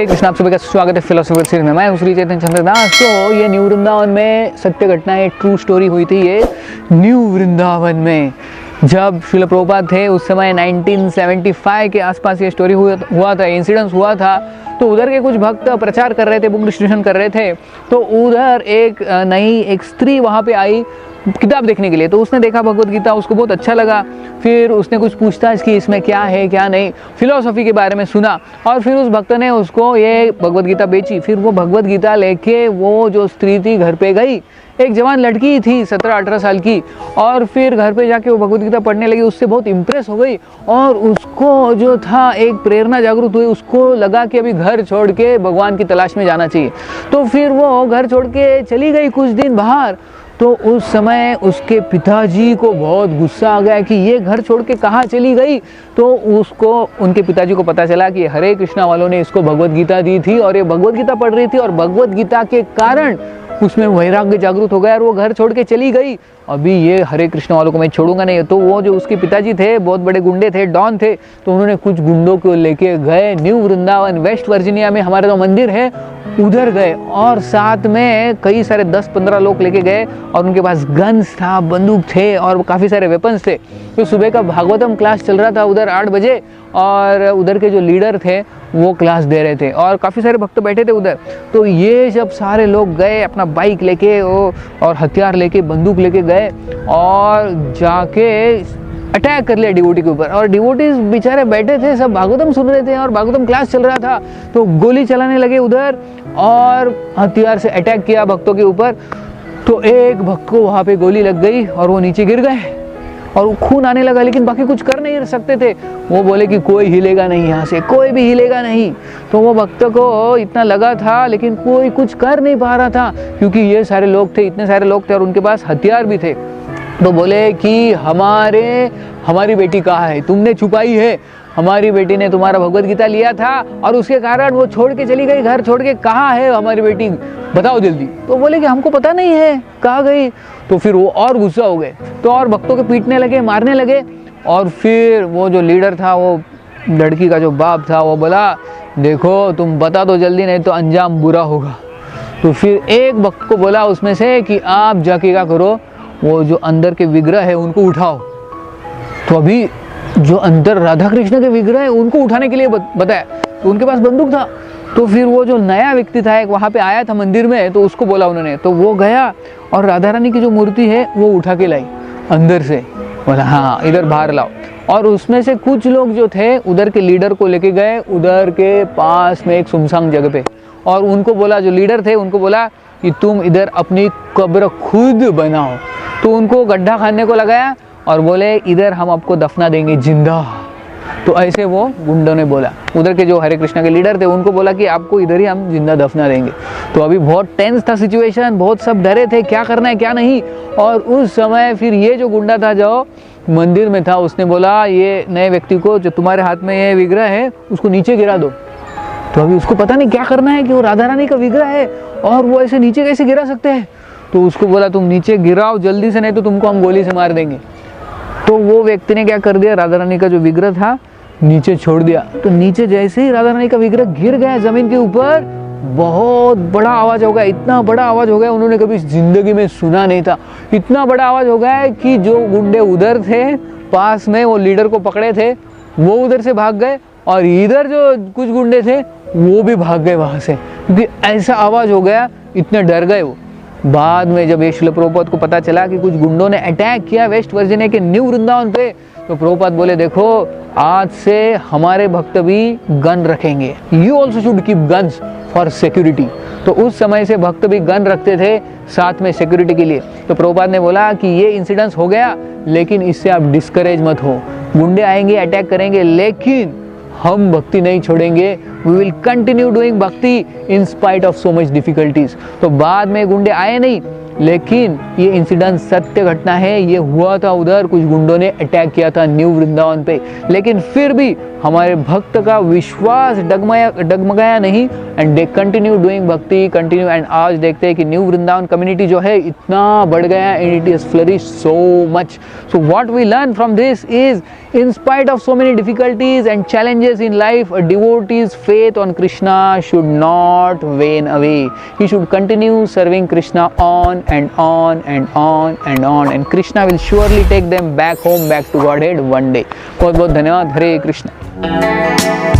हरे कृष्ण, आप सभी का स्वागत है फिलोसोफर सीरीज में। मैं हूं श्री चैतन्य चंद्रदास। तो ये न्यू वृंदावन में सत्य घटना, एक ट्रू स्टोरी हुई थी। ये न्यू वृंदावन में जब श्रील प्रभुपाद थे उस समय 1975 के आसपास ये स्टोरी हुआ था, इंसिडेंस हुआ था। तो उधर के कुछ भक्त प्रचार कर रहे थे, बुक डिस्ट्रीब्यूशन कर रहे थे। तो उधर एक स्त्री वहाँ पे आई किताब देखने के लिए। तो उसने देखा भगवत गीता, उसको बहुत अच्छा लगा। फिर उसने कुछ पूछताछ की इसमें क्या है क्या नहीं, फिलॉसफी के बारे में सुना। और फिर उस भक्त ने उसको ये भगवत गीता बेची। फिर वो भगवत गीता लेके वो जो स्त्री थी घर पे गई, एक जवान लड़की थी 17-18 साल की। और फिर घर पे जाके वो भगवत गीता पढ़ने लगी, उससे बहुत इम्प्रेस हो गई। और उसको जो था एक प्रेरणा जागृत हुई, उसको लगा कि अभी घर छोड़ के भगवान की तलाश में जाना चाहिए। तो फिर वो घर छोड़ के चली गई कुछ दिन बाहर। तो उस समय उसके पिताजी को बहुत गुस्सा आ गया कि ये घर छोड़ के कहाँ चली गई। तो उनके पिताजी को पता चला कि हरे कृष्णा वालों ने इसको भगवत गीता दी थी और ये भगवत गीता पढ़ रही थी, और भगवत गीता के कारण उसमें वैराग्य जागृत हो गया और वो घर छोड़ के चली गई। अभी ये हरे कृष्ण वालों को मैं छोड़ूंगा नहीं। तो वो जो उसके पिताजी थे बहुत बड़े गुंडे थे, डॉन थे। तो उन्होंने कुछ गुंडों को लेके गए न्यू वृंदावन, वेस्ट वर्जीनिया में हमारा जो मंदिर है उधर गए। और साथ में कई सारे 10-15 लोग लेके गए और उनके पास गन्स था, बंदूक थे और काफ़ी सारे वेपन्स थे। तो सुबह का भागवतम क्लास चल रहा था उधर 8 बजे, और उधर के जो लीडर थे वो क्लास दे रहे थे और काफ़ी सारे भक्त बैठे थे उधर। तो ये जब सारे लोग गए अपना बाइक लेके और हथियार लेके, बंदूक लेके गए और जाके अटैक कर लिया डिवोटी के ऊपर। और डिवोटीज बेचारे बैठे थे, सब भागवतम सुन रहे थे और भागवतम क्लास चल रहा था। तो गोली चलाने लगे उधर और हथियार से अटैक किया भक्तों के ऊपर। तो एक भक्त को वहाँ पे गोली लग गई और वो नीचे गिर गए और खून आने लगा, लेकिन बाकी कुछ कर नहीं सकते थे। वो बोले कि कोई हिलेगा नहीं, यहाँ से कोई भी हिलेगा नहीं। तो वो भक्त को इतना लगा था, लेकिन कोई कुछ कर नहीं पा रहा था क्योंकि ये सारे लोग थे, इतने सारे लोग थे और उनके पास हथियार भी थे। तो बोले कि हमारी बेटी कहाँ है, तुमने छुपाई है। हमारी बेटी ने तुम्हारा भगवत गीता लिया था और उसके कारण वो छोड़ के चली गई, घर छोड़ के। कहाँ है हमारी बेटी, बताओ जल्दी। तो बोले कि हमको पता नहीं है कहाँ गई। तो फिर वो और गुस्सा हो गए, तो और भक्तों के पीटने लगे, मारने लगे। और फिर वो जो लीडर था, वो लड़की का जो बाप था, वो बोला देखो तुम बता दो जल्दी, नहीं तो अंजाम बुरा होगा। तो फिर एक भक्त को बोला उसमें से कि आप जाके क्या करो, वो जो अंदर के विग्रह है उनको उठाओ। तो अभी जो अंदर राधा कृष्ण के विग्रह है उनको उठाने के लिए बताया। तो उनके पास बंदूक था। तो फिर वो जो नया व्यक्ति था एक वहाँ पे आया था मंदिर में, तो उसको बोला उन्होंने। तो वो गया और राधा रानी की जो मूर्ति है वो उठा के लाई अंदर से। बोला हाँ इधर बाहर लाओ। और उसमें से कुछ लोग जो थे उधर के लीडर को लेके गए उधर के पास में एक सुनसान जगह पे, और उनको बोला, जो लीडर थे उनको बोला कि तुम इधर अपनी कब्र खुद बनाओ। तो उनको गड्ढा खाने को लगाया और बोले इधर हम आपको दफना देंगे जिंदा। तो ऐसे वो गुंडों ने बोला, उधर के जो हरे कृष्णा के लीडर थे उनको बोला कि आपको इधर ही हम जिंदा दफना देंगे। तो अभी बहुत टेंस था सिचुएशन, बहुत सब डरे थे क्या करना है क्या नहीं। और उस समय फिर ये जो गुंडा था जो मंदिर में था, उसने बोला ये नए व्यक्ति को, जो तुम्हारे हाथ में ये विग्रह है उसको नीचे गिरा दो। तो अभी उसको पता नहीं क्या करना है कि वो राधा रानी का विग्रह है और वो ऐसे नीचे कैसे गिरा सकते हैं। तो उसको बोला तुम नीचे गिराओ जल्दी से, नहीं तो तुमको हम गोली से मार देंगे। तो वो व्यक्ति ने क्या कर दिया, राधा रानी का जो विग्रह था नीचे छोड़ दिया। तो नीचे जैसे ही राधा रानी का विग्रह गिर गया जमीन के ऊपर, बहुत बड़ा आवाज हो गया, इतना बड़ा आवाज हो गया उन्होंने कभी जिंदगी में सुना नहीं था। इतना बड़ा आवाज हो गया कि जो गुंडे उधर थे पास में, वो लीडर को पकड़े थे, वो उधर से भाग गए और इधर जो कुछ गुंडे थे वो भी भाग गए वहां से, क्योंकि ऐसा आवाज हो गया, इतने डर गए वो। बाद में जब ये श्रील प्रभुपाद को पता चला कि कुछ गुंडों ने अटैक किया वेस्ट वर्जीनिया के न्यू वृंदावन पे, तो प्रभुपाद बोले देखो आज से हमारे भक्त भी गन रखेंगे, you also should keep guns for security. तो उस समय से भक्त भी गन रखते थे साथ में सिक्योरिटी के लिए। तो प्रभुपाद ने बोला कि ये इंसिडेंस हो गया, लेकिन इससे आप डिस्करेज मत हो। गुंडे आएंगे, अटैक करेंगे, लेकिन हम भक्ति नहीं छोड़ेंगे। वी विल कंटिन्यू डूइंग भक्ति in spite of so much difficulties. तो बाद में गुंडे आए नहीं लेकिन ये इंसिडेंट सत्य घटना है। ये हुआ था उधर, कुछ गुंडों ने अटैक किया था न्यू वृंदावन पे, लेकिन फिर भी हमारे भक्त का विश्वास डगमगाया नहीं एंड दे कंटिन्यू डूइंग भक्ति कंटिन्यू। एंड आज देखते हैं कि न्यू वृंदावन कम्युनिटी जो है इतना बढ़ गया and it is flourish so much. So what we learn from this is, in spite of so many difficulties and challenges in life, a devotee's faith on Krishna should not wane away. He should continue serving Krishna on and on and on and on, and Krishna will surely take them back home, back to Godhead one day. बहुत बहुत धन्यवाद। हरे कृष्ण।